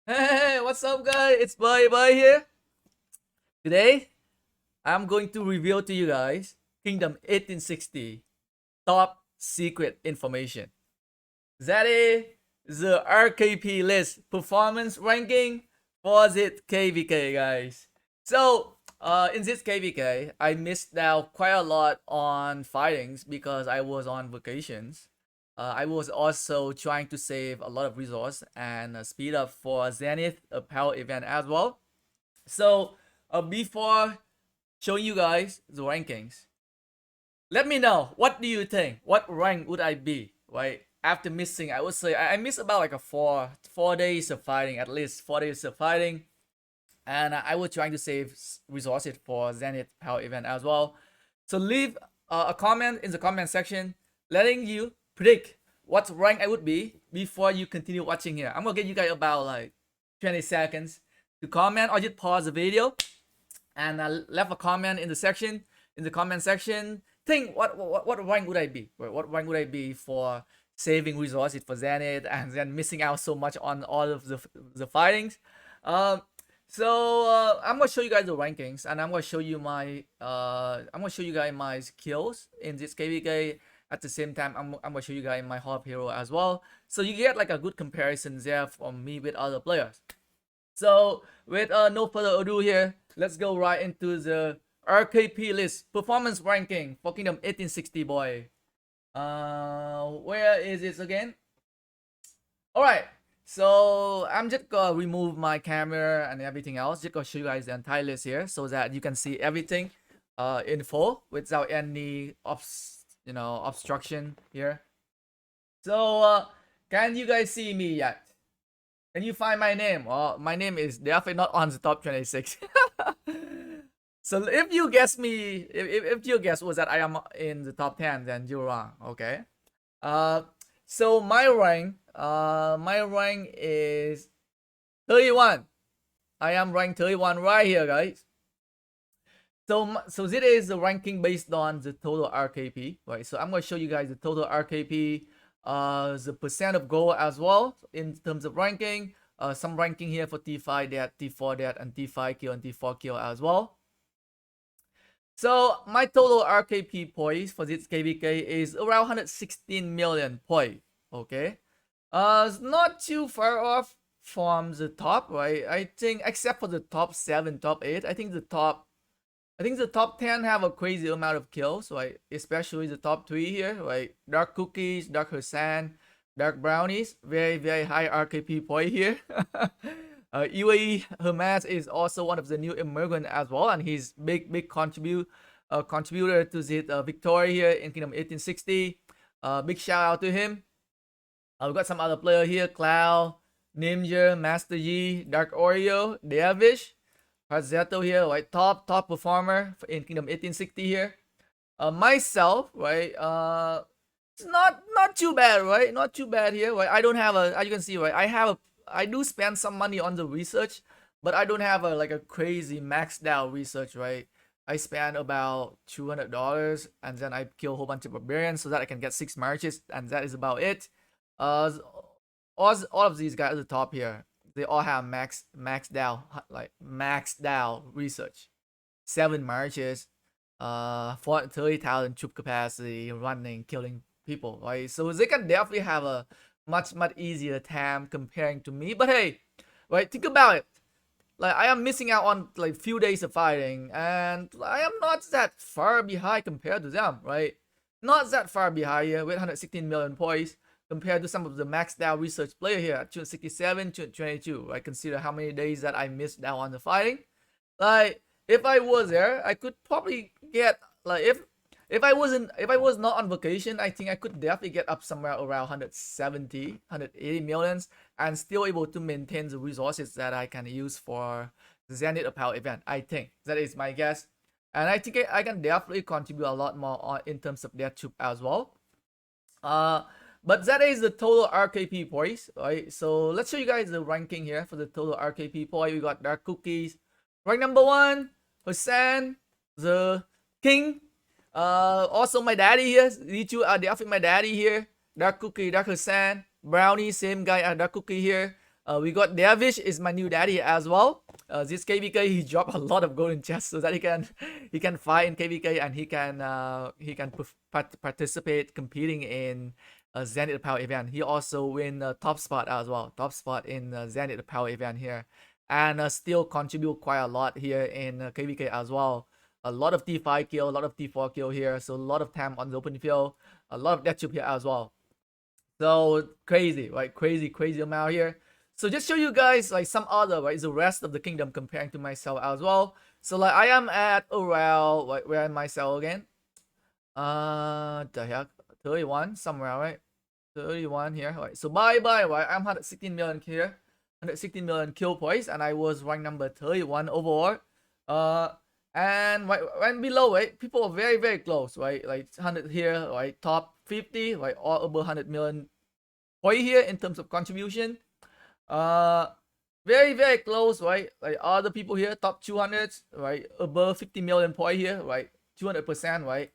Hey, what's up, guys? It's Bye here. Today, I'm going to reveal to you guys Kingdom 1860 top secret information. That is the RKP list performance ranking for this KvK, guys. So, in this KvK, I missed out quite a lot on fightings because I was on vacations. I was also trying to save a lot of resource and speed up for Zenith Apparel event as well. So, before showing you guys the rankings, let me know what do you think? What rank would I be? Right after missing, I would say I missed about like a four days of fighting, at least 4 days of fighting, and I was trying to save resources for Zenith Power event as well. So leave a comment in the comment section, letting you predict what rank I would be before you continue watching here. I'm gonna give you guys about like 20 seconds to comment, or just pause the video and left a comment in the comment section. Think what rank would I be? What rank would I be for saving resources for Zenith and then missing out so much on all of the fightings? Um, I'm gonna show you guys the rankings, and I'm gonna show you guys my skills in this KvK. At the same time, I'm gonna show you guys my hub hero as well, so you get like a good comparison there from me with other players. So with no further ado here, let's go right into the RKP list performance ranking for Kingdom 1860, boy. Where is it again? All right. So I'm just gonna remove my camera and everything else. Just gonna show you guys the entire list here so that you can see everything in full without any obstruction here. So can you guys see me yet? Can you find my name? Well, my name is definitely not on the top 26. So if you guess me, if your guess was that I am in the top 10, then you're wrong. Okay. So my rank is 31. I am ranked 31 right here, guys. So this is the ranking based on the total RKP, right? So I'm gonna show you guys the total RKP, the percent of goal as well in terms of ranking. Some ranking here for T5 that, T4 that, and T5 kill and T4 kill as well. So my total RKP points for this KvK is around 116 million points. Okay, it's not too far off from the top, right? I think except for the top 7, top 8, I think the top 10 have a crazy amount of kills, right? Especially the top 3 here, right? Dark Cookies, Dark Hassan, Dark Brownies, very, very high RKP point here. UAE Hamas is also one of the new immigrant as well, and he's big contributor to the victory here in Kingdom 1860. Big shout out to him. We got some other player here: Cloud, Ninja, Master Yi, Dark Oreo, Davish, Harzetto here, right? Top performer in Kingdom 1860 here. Myself, right? It's not too bad, right? Not too bad here, right? I don't have a, as you can see, right? I do spend some money on the research, but I don't have a like a crazy maxed out research, right? I spend about $200 and then I kill a whole bunch of barbarians so that I can get 6 marches, and that is about it. Uh, all of these guys at the top here, they all have maxed out research, 7 marches, 30,000 troop capacity, running, killing people, right? So they can definitely have a much easier time comparing to me. But hey, right? Think about it. Like I am missing out on like few days of fighting, and I am not that far behind compared to them, right? Not that far behind here with 116 million points compared to some of the maxed out research player here at 267, 222. I consider how many days that I missed out on the fighting. Like if I was there, I could probably get like if I was not on vacation, I think I could definitely get up somewhere around 170, 180 millions and still able to maintain the resources that I can use for the Zenith Apparel event. I think that is my guess, and I think I can definitely contribute a lot more in terms of their troop as well. But that is the total RKP points, right? So let's show you guys the ranking here for the total RKP point. We got Dark Cookies, rank number 1, Hussein, the King. Also my daddy here. These two are definitely my daddy here. Dark Cookie, Dark Hussein, Brownie, same guy, Dark Cookie here. We got Dervish is my new daddy as well. This KvK, he dropped a lot of golden chests so that he can fight in KvK, and he can participate competing in Zenith Power event. He also win top spot as well, top spot in Zenith Power event here, and still contribute quite a lot here in KvK as well. A lot of T5 kill, a lot of T4 kill here, so a lot of time on the open field, a lot of death tube here as well. So crazy, right? Crazy amount here. So just show you guys like some other, right, the rest of the kingdom comparing to myself as well. So like I am at around, like, where am myself again? The heck, 31 somewhere, right? 31 here, right? So bye, right? I'm 116 million here, 116 million kill points, and I was ranked number 31 overall. And right below, right, people are very close, right? Like 100 here, right? Top 50, right? All over 100 million point here in terms of contribution. Very close, right? Like other people here, top 200, right? Above 50 million point here, right? 200%, right?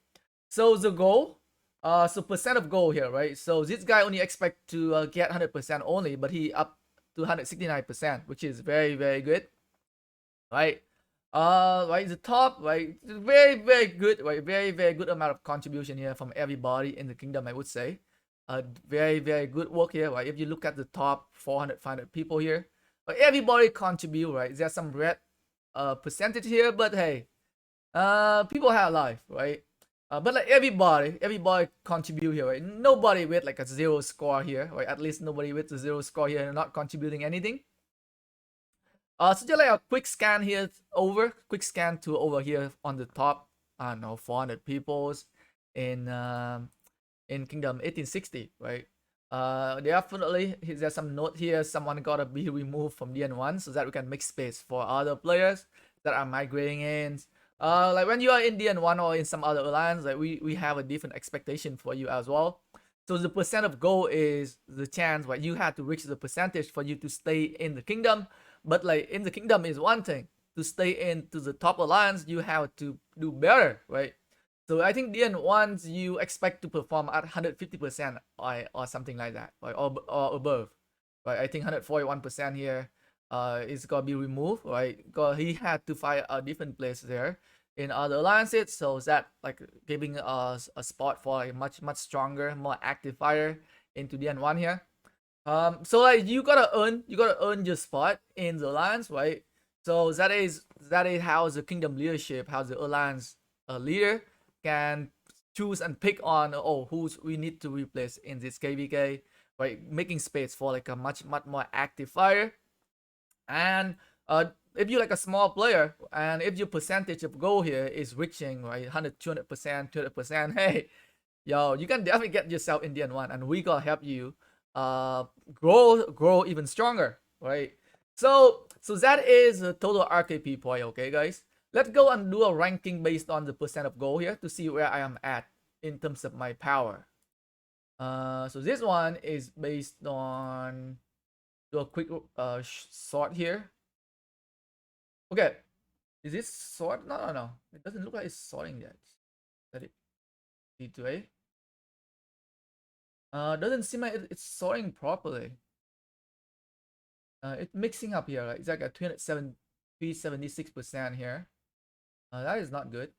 So the goal, so percent of goal here, right? So this guy only expect to get 100% only, but he up to 169%, which is very good, right? Right, the top, right, very good, right? Very good amount of contribution here from everybody in the kingdom, I would say. Very good work here, right? If you look at the top 400 500 people here, everybody contribute, right? There's some red percentage here, but hey, people have life, right? But like everybody contribute here, right? Nobody with like a 0 score here, right? At least nobody with a 0 score here and not contributing anything. So just like a quick scan here quick scan to over here on the top, I don't know, 400 peoples in Kingdom 1860, right? Definitely there's some note here, someone gotta be removed from DN-1 so that we can make space for other players that are migrating in. Like when you are in DN-1 or in some other alliance, like we have a different expectation for you as well. So the percent of goal is the chance, right? You have to reach the percentage for you to stay in the kingdom. But like in the kingdom is one thing. To stay into the top alliance, you have to do better, right? So I think DN-1 you expect to perform at 150% or something like that, right? Or above, right? I think 141% here is gonna be removed, right? Because he had to fight a different place there in other alliances, so that like giving us a spot for a much stronger, more active fighter into DN-1 here. So like you gotta earn your spot in the alliance, right? So that is how the kingdom leadership, how the alliance leader can choose and pick on who's we need to replace in this KvK, right? Making space for like a much more active fighter. And if you're like a small player and if your percentage of goal here is reaching, right, 100 200%, 200%, hey, yo, you can definitely get yourself in DN-1 and we gonna help you grow even stronger, right? So that is the total RKP point. Okay, guys, let's go and do a ranking based on the percent of goal here to see where I am at in terms of my power. So this one is based on, do a quick sort here. Okay, is this sort? No, it doesn't look like it's sorting yet. Is that it? D2A. Doesn't seem like it's sorting properly. It's mixing up here. Right? It's like a 376% here. That is not good.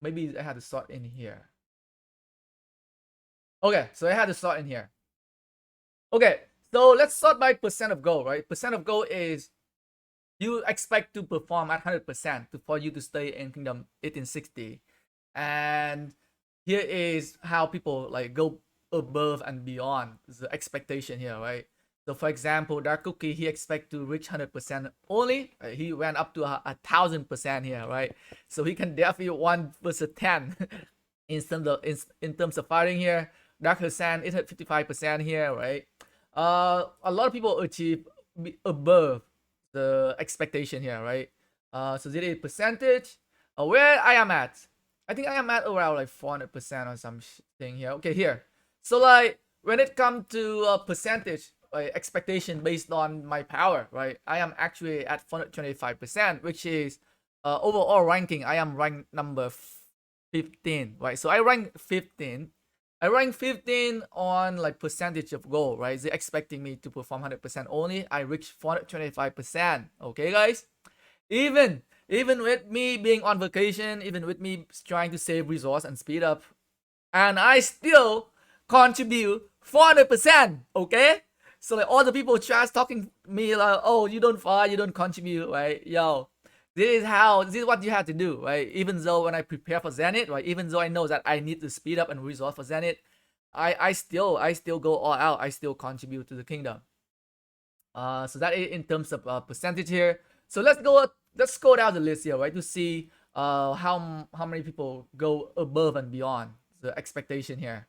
Maybe I had to sort in here. Okay, so I had to sort in here. Okay, so let's sort by percent of goal, right? Percent of goal is you expect to perform at 100% for you to stay in Kingdom 1860. And here is how people like go above and beyond the expectation here, right? So for example, Dark Cookie, he expect to reach 100% only. He went up to 1,000% here, right? So he can definitely 1 versus 10 in terms of fighting here. Dark Hassan is at 55% here, right? A lot of people achieve above the expectation here, right? So this is percentage. Where I am at, I think I am at around like 400% or something here. Okay, here. So like when it comes to percentage expectation based on my power, right? I am actually at 425%, which is overall ranking. I am ranked number 15, right? So I rank 15 I rank 15 on like percentage of goal, right? They're expecting me to perform 100% only. I reached 425%. Okay, guys? Even with me being on vacation, even with me trying to save resource and speed up, and I still contribute 400%. Okay? So like all the people trash talking me like, oh, you don't fight, you don't contribute, right? Yo, this is what you have to do, right? Even though when I prepare for Zenith, right? Even though I know that I need to speed up and resolve for Zenith, I still go all out. I still contribute to the kingdom. So that is in terms of percentage here. So let's go down the list here, right? To see how many people go above and beyond the expectation here.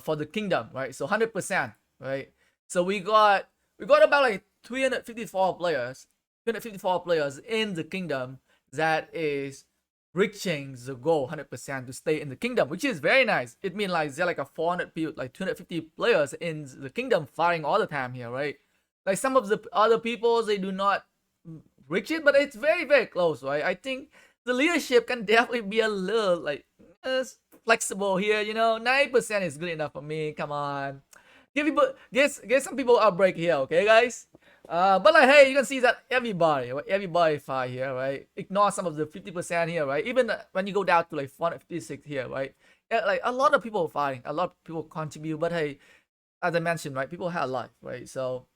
For the kingdom, right? So 100%, right? So we got about like 354 players, 354 players in the kingdom that is reaching the goal 100% to stay in the kingdom, which is very nice. It means like they're like a 400 people, like 250 players in the kingdom fighting all the time here, right? Like some of the other people, they do not reach it, but it's very close, right? I think the leadership can definitely be a little like flexible here, you know. 90% is good enough for me. Come on, give some people a break here, okay, guys. But like, hey, you can see that everybody fight here, right? Ignore some of the 50% here, right? Even when you go down to like 456 here, right? Yeah, like a lot of people fighting, a lot of people contribute, but hey, as I mentioned, right, people have life, right? So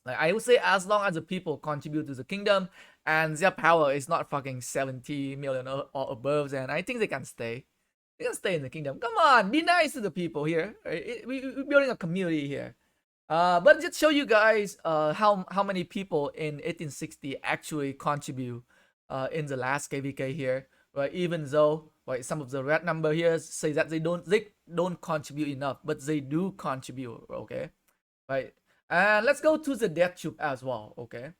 like I would say, as long as the people contribute to the kingdom and their power is not fucking 70 million or above, then I think they can stay. They can stay in the kingdom. Come on, be nice to the people here. Right? We're building a community here. But just show you guys how many people in 1860 actually contribute in the last KvK here, right? Even though right some of the red number here say that they don't contribute enough, but they do contribute, okay, right? And let's go to the death tube as well, okay.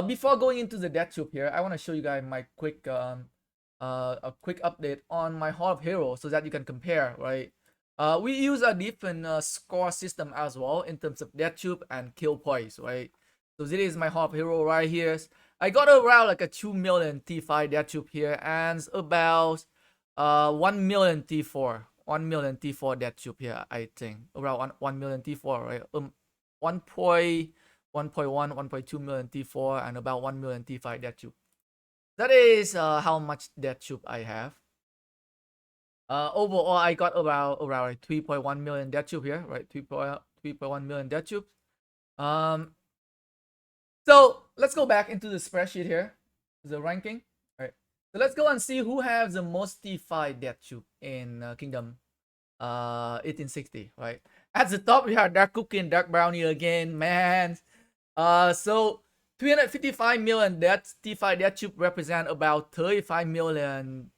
Before going into the death tube here, I want to show you guys my quick a quick update on my Hall of Heroes so that you can compare, right? We use a different score system as well in terms of death tube and kill points, right? So this is my Hall of Hero right here. I got around like a 2 million T5 death tube here and about 1 million T4. 1 million T4 death tube here, I think. Around 1 million T4, right? 1.1, 1.2 million T4 and about 1 million T5 death tube. That is how much death tube I have. Overall, I got about like 3.1 million death tube here, right? 3.1 million death tubes. So let's go back into the spreadsheet here, the ranking. All right. So let's go and see who has the most T5 death tube in Kingdom 1860, right? At the top we have Dark Cookie and Dark Brownie again, man. So 355 million T5 death tube represent about 35 million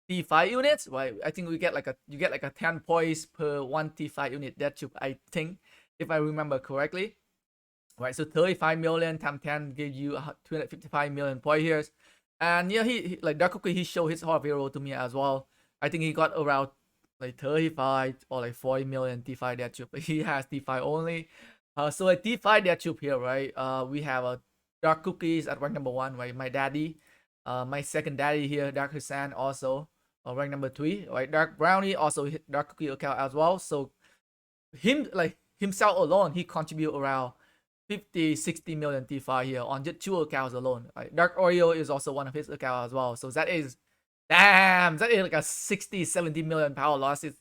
T5 units, right? I think you get like a 10 points per one T5 unit death tube, I think, if I remember correctly. Right, so 35 million times 10 gives you 255 million points here. And yeah, he like Dark Cookie, he showed his Hall of Hero to me as well. I think he got around like 35 or like 40 million T5 death tube. He has T5 only. So like T5 death tube here, right? We have a Dark Cookies at rank number 1, right? My daddy, my second daddy here, Dark Hassan, also rank number 3, right? Dark Brownie also hit Dark Cookie account as well. So himself alone, he contribute around 50-60 million T5 here on just 2 accounts alone. Right? Dark Oreo is also one of his accounts as well. So that is, damn, that is like a 60-70 million power losses.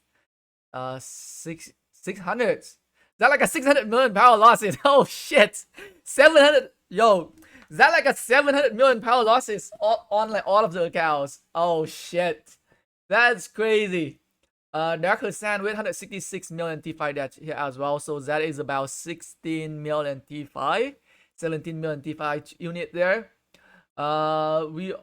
600. Is that like a 600 million power losses? Oh shit. 700. Yo, is that like a 700 million power losses on like all of the accounts? Oh shit. That's crazy. Dark Hassan with 166 million T5 death here as well. So that is about 16 million T5, 17 million T5 unit there. We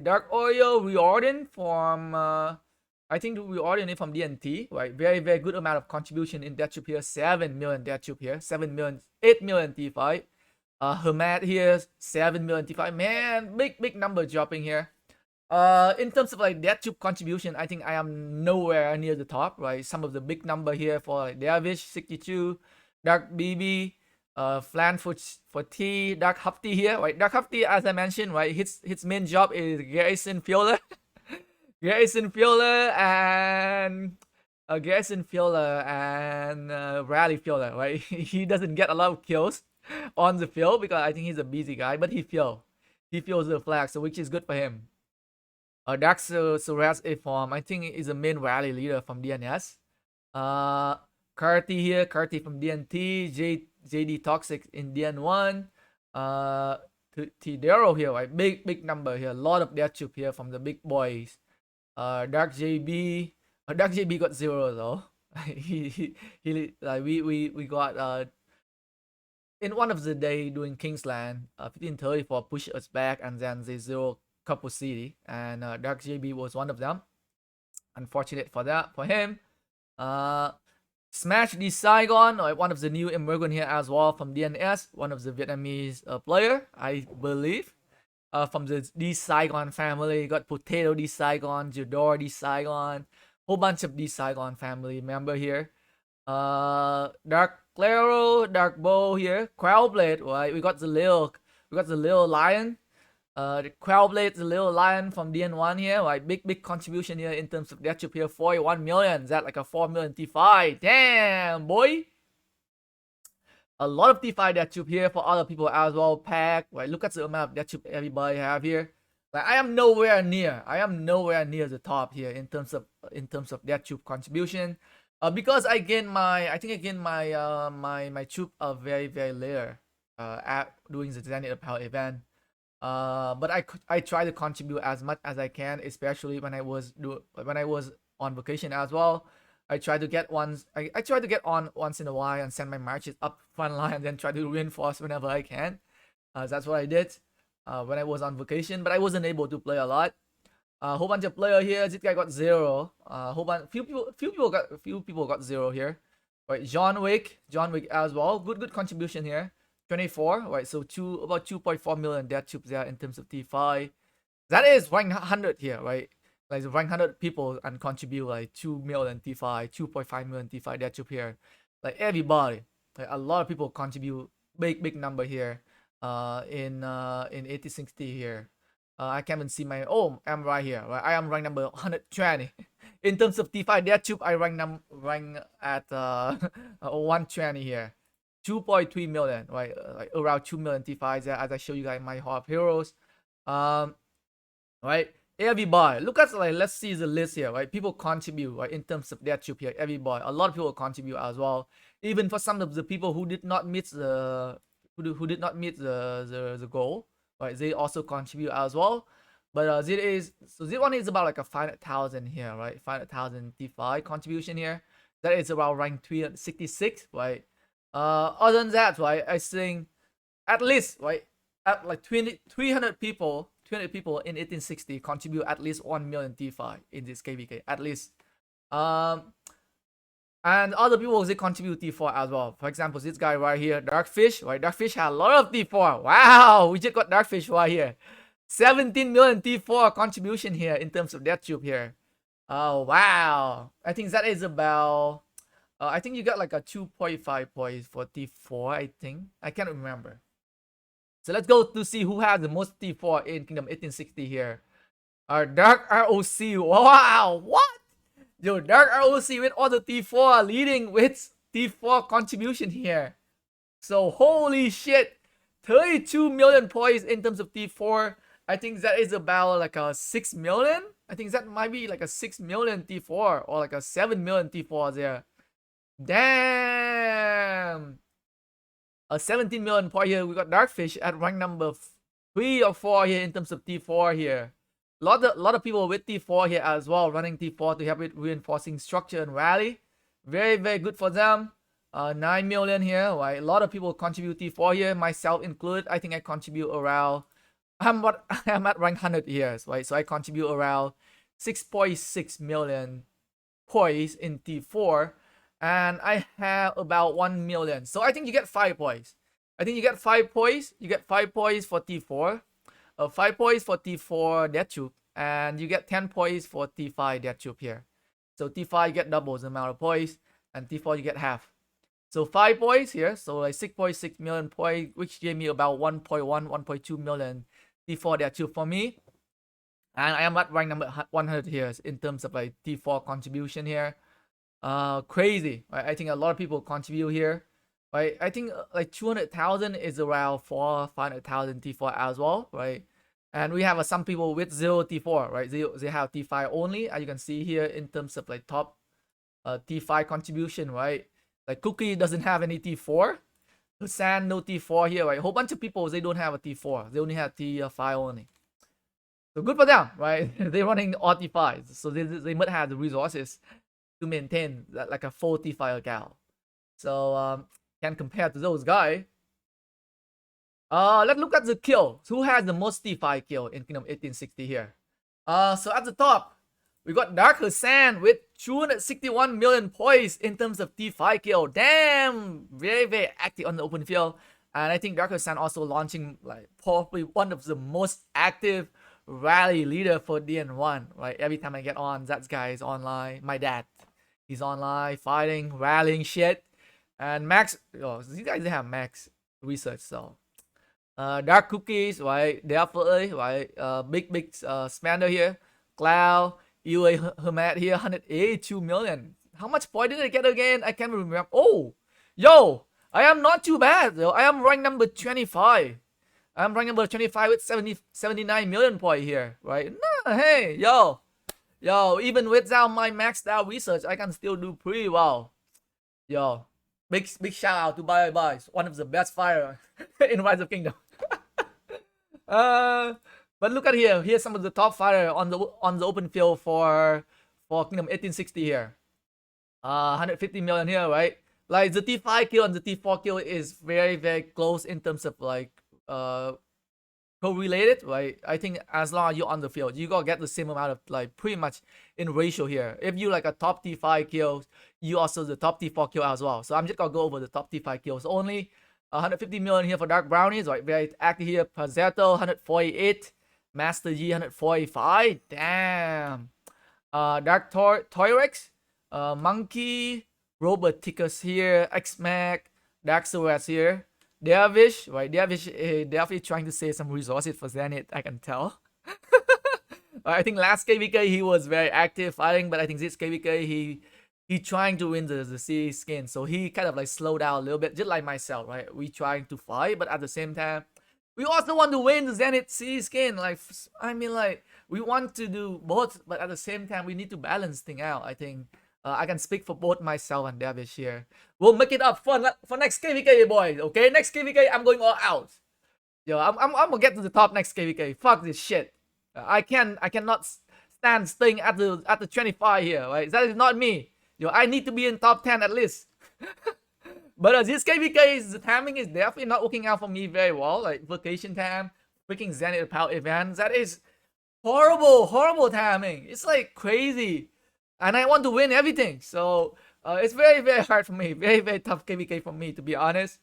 Dark Oreo reordering from I think we ordered it from DNT, right? Very good amount of contribution in death tube here. 7 million death tube here. 8 million T5. Hermat here, 7 million T5. Man, big number dropping here. In terms of like death tube contribution, I think I am nowhere near the top, right? Some of the big number here for like Dervish 62, Dark BB, Flan for T, Dark Hufty here, right? Dark Hufty, as I mentioned, right? His main job is Garrison Fiola, Garrison Fiola, and Garrison fielder and rally fielder, right? He doesn't get a lot of kills on the field because I think he's a busy guy, but he feels the flag, so which is good for him. Dark Suraj A form, I think is a main rally leader from DNS. Karti here, Karti from DNT, JD Toxic in DN-1. Tidero here, right? Big number here. A lot of death tube here from the big boys. Dark JB. Dark JB got 0 though. he like we got in one of the day doing Kingsland 1534 push us back and then they 0 couple city and Dark JB was one of them. Unfortunate for that for him. Smash the Saigon, one of the new immigrant here as well from DNS, one of the Vietnamese player, I believe. From the Saigon family, got Potato D Saigon, Jador D Saigon, whole bunch of D Saigon family member here. Dark Claro, Dark Bow here, Crowblade, right? We got the little lion. The Crowblade, the little lion from DN-1 here, right? Big contribution here in terms of death tube here, 41 million. Is that like a 4 million T5? Damn, boy. A lot of T5 death tube here for other people as well. Pack, right? Look at the amount of death tube everybody have here. Like I am nowhere near the top here in terms of death tube contribution. Because I think I gained my tube very later at doing the Zenith Apparel event. But I try to contribute as much as I can, especially when I was on vacation as well. I try to get I try to get on once in a while and send my marches up front line and then try to reinforce whenever I can. That's what I did when I was on vacation, but I wasn't able to play a lot. Whole bunch of player here. This guy got 0. Few people got 0 here. Right, John Wick as well. Good contribution here. 24, right? So about 2.4 million death tubes there in terms of T5. That is rank 100 here, right? Like rank 100 people and contribute like 2 million T5, 2.5 million T5 death tube here. Like everybody, like a lot of people contribute big number here. In 8060 here. I can't even see my. Oh, I'm right here. Right? I am rank number 120. In terms of T5 death tube, I rank at 120 here. 2.3 million, right? Like around 2 million T5s as I show you guys my Hall of Heroes. Right? Everybody, look at like let's see the list here, right? People contribute, right? In terms of death tube here, everybody, a lot of people contribute as well. Even for some of the people who did not meet the the goal, right? They also contribute as well. But this one is about like a 500,000 here, right? 500,000 T5 contribution here. That is around rank 366, right? Other than that, right, I think at least, right, at like 300 people in 1860 contribute at least 1 million T5 in this KvK, at least. And other people, they contribute T4 as well. For example, this guy right here, Darkfish, right? Darkfish had a lot of T4. Wow, we just got Darkfish right here. 17 million T4 contribution here in terms of death tube here. Oh, wow. I think that is about... I think you got like a 2.5 points for T4, I think. I can't remember. So let's go to see who has the most T4 in Kingdom 1860 here. Our Dark ROC. Wow, what? Yo, Dark ROC with all the T4 leading with T4 contribution here. So holy shit. 32 million points in terms of T4. I think that is about like a 6 million. I think that might be like a 6 million T4 or like a 7 million T4 there. Damn. A 17 million point here. We got Darkfish at rank number 3 or 4 here in terms of T4 here. Lot of people with T4 here as well, running T4 to help with reinforcing structure and rally. Very good for them. 9 million here, right? A lot of people contribute T4 here, myself included. I think I contribute around... I'm at rank 100 here, right? So I contribute around 6.6 million points in T4. And I have about 1 million. So I think you get 5 points. I think you get 5 points. You get 5 points for T4. 5 points for T4 death tube. And you get 10 points for T5 death tube here. So T5 you get double the amount of points. And T4 you get half. So 5 points here. So like 6.6 million points. Which gave me about 1.2 million T4 death tube for me. And I am at rank number 100 here in terms of like T4 contribution here. Crazy, right? I think a lot of people contribute here, right? I think like 200,000 is around 500,000 T4 as well, right? And we have some people with 0 T4, right? They have T5 only, as you can see here in terms of like top T5 contribution, right? Like Cookie doesn't have any T4. Hussein, no T4 here, right? A whole bunch of people, they don't have a T4. They only have T5 only. So good for them, right? They're running all T5s. So they might have the resources to maintain that, like a full T5 account. So can compare to those guys. Let's look at the kill. Who has the most T5 kill in Kingdom 1860 here? So at the top, we got Dark Hussein with 261 million points in terms of T5 kill. Damn, very, very active on the open field. And I think Dark Hussein also launching like probably one of the most active rally leader for DN-1, right? Every time I get on, that guy is online. My dad, he's online, fighting, rallying shit. And Max, oh, these guys, they have Max research, so. Dark Cookies, right? Definitely, right? Big spender here. Cloud, UA Hermet here, 182 million. How much point did I get again? I can't remember. Oh, yo, I am not too bad, though. I am rank number 25. I'm rank number 25 with 79 million point here, right? Nah, hey, yo, even without my maxed out research, I can still do pretty well. Yo, big shout out to Bye Bye, one of the best fire in Rise of Kingdom. But look at here. Here's some of the top fire on the open field for Kingdom 1860 here. 150 million here, right? Like the T5 kill and the T4 kill is very, very close in terms of like correlated, right? I think as long as you're on the field, you gotta get the same amount of like pretty much in ratio here. If you like a top T5 kills, you also the top T4 kill as well. So I'm just gonna go over the top T5 kills only. 150 million here for Dark Brownies, right? Very active here. Pazzetto, 148. Master G, 145. Damn. Dark Toyrex, Monkey, Robert Tickus here. X-Mac, Dark Suez here. Dervish, right? Dervish definitely trying to save some resources for Zenith, I can tell. I think last KvK he was very active fighting, but I think this KvK he trying to win the C skin, so he kind of like slowed down a little bit, just like myself, right? We trying to fight, but at the same time, we also want to win the Zenith C skin. Like, I mean, like we want to do both, but at the same time, we need to balance thing out. I think I can speak for both myself and Davish here. We'll make it up for next KvK, boys. Okay, next KvK, I'm going all out. Yo, I'm gonna get to the top next KvK. Fuck this shit. I cannot stand staying at the 25 here, right? That is not me. Yo, I need to be in top 10 at least. But this KvK, the timing is definitely not working out for me very well. Like vacation time, freaking Zenith Power event. That is horrible timing. It's like crazy. And I want to win everything. So it's very, very hard for me. Very, very tough KvK for me, to be honest.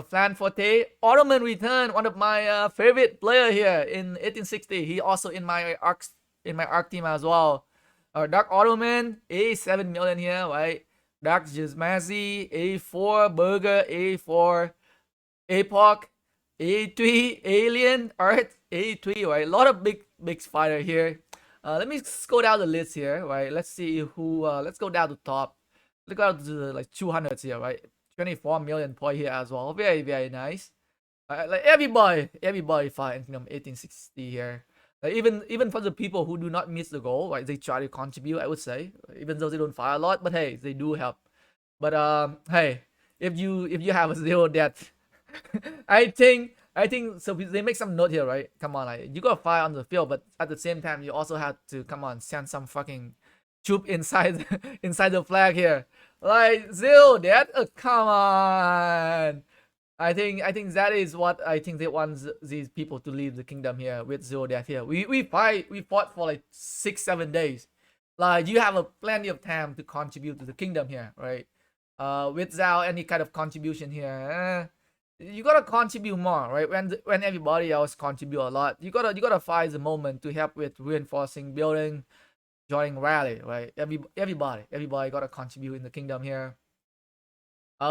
Flan Forte, Ottoman return, one of my favorite player here in 1860. He also in my arc team as well. Dark Ottoman, A7 million here, right? Dark Jizmazi, A4, Burger, A4, Apoc, A3, Alien, Earth, A3, right? A lot of big fighter here. Let me go down the list here, right? Let's see who, let's go down to top. Look out to the like 200s here, right? 24 million point here as well. Very, very nice. Like everybody fight in Kingdom 1860 here. Like even for the people who do not miss the goal, right? They try to contribute, I would say, even though they don't fire a lot, but hey, they do help. But hey, if you have a 0 death, I think so. They make some note here, right? Come on, like you gotta fire on the field, but at the same time, you also have to come on send some fucking troop inside inside the flag here. Like 0 death, come on. I think that is what I think they want these people to leave the kingdom here with 0 death here. We fought for like 6-7 days. Like you have plenty of time to contribute to the kingdom here, right? Without any kind of contribution here, you gotta contribute more, right? When everybody else contribute a lot, you gotta find the moment to help with reinforcing, building, joining rally, right? Everybody gotta contribute in the kingdom here.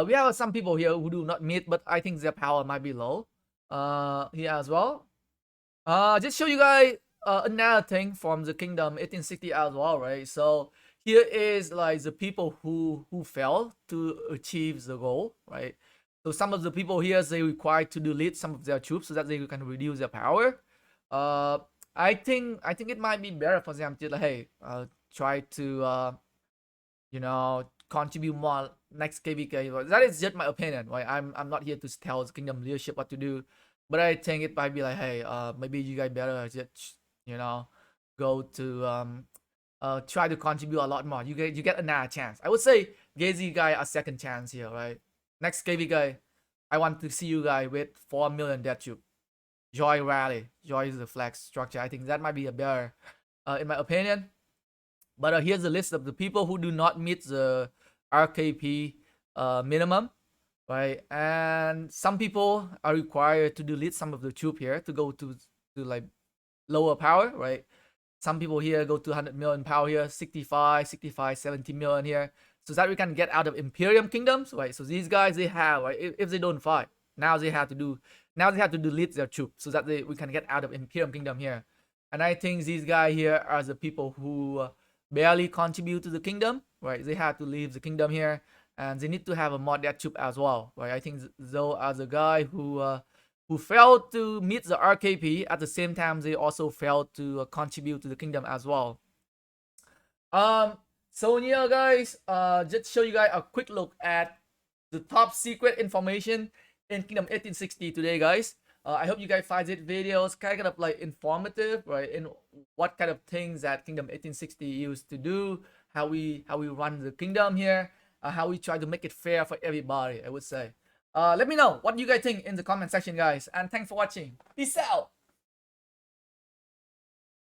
We have some people here who do not meet, but I think their power might be low. Here as well. Just show you guys another thing from the Kingdom 1860 as well, right? So here is like the people who fail to achieve the goal, right? So some of the people here, they require to delete some of their troops so that they can reduce their power. uh I think it might be better for them to like, hey, try to you know, contribute more next KvK. That is just my opinion, right? I'm not here to tell the kingdom leadership what to do, but I think it might be like, hey, maybe you guys better just, you know, go to try to contribute a lot more. You get another chance. I would say Gazy guy a second chance here, right? Next KvK, I want to see you guys with 4 million death troop. Joy rally, joy is the flex structure. I think that might be a better, in my opinion. But here's a list of the people who do not meet the RKP minimum, right? And some people are required to delete some of the troop here to go to like lower power, right? Some people here go to 100 million power here, 65, 70 million here, so that we can get out of Imperium kingdoms, right? So these guys, they have, right, if they don't fight, now they have to delete their troops so that we can get out of Imperium kingdom here. And I think these guys here are the people who barely contribute to the kingdom, right? They have to leave the kingdom here, and they need to have a mod that troop as well, right? I think though as a guy who failed to meet the RKP, at the same time they also failed to contribute to the kingdom as well. So yeah, guys, just show you guys a quick look at the top secret information in Kingdom 1860 today, guys. I hope you guys find it videos kind of like informative, right? In what kind of things that Kingdom 1860 used to do, how we run the kingdom here, how we try to make it fair for everybody, I would say. Let me know what you guys think in the comment section, guys, and thanks for watching. Peace out.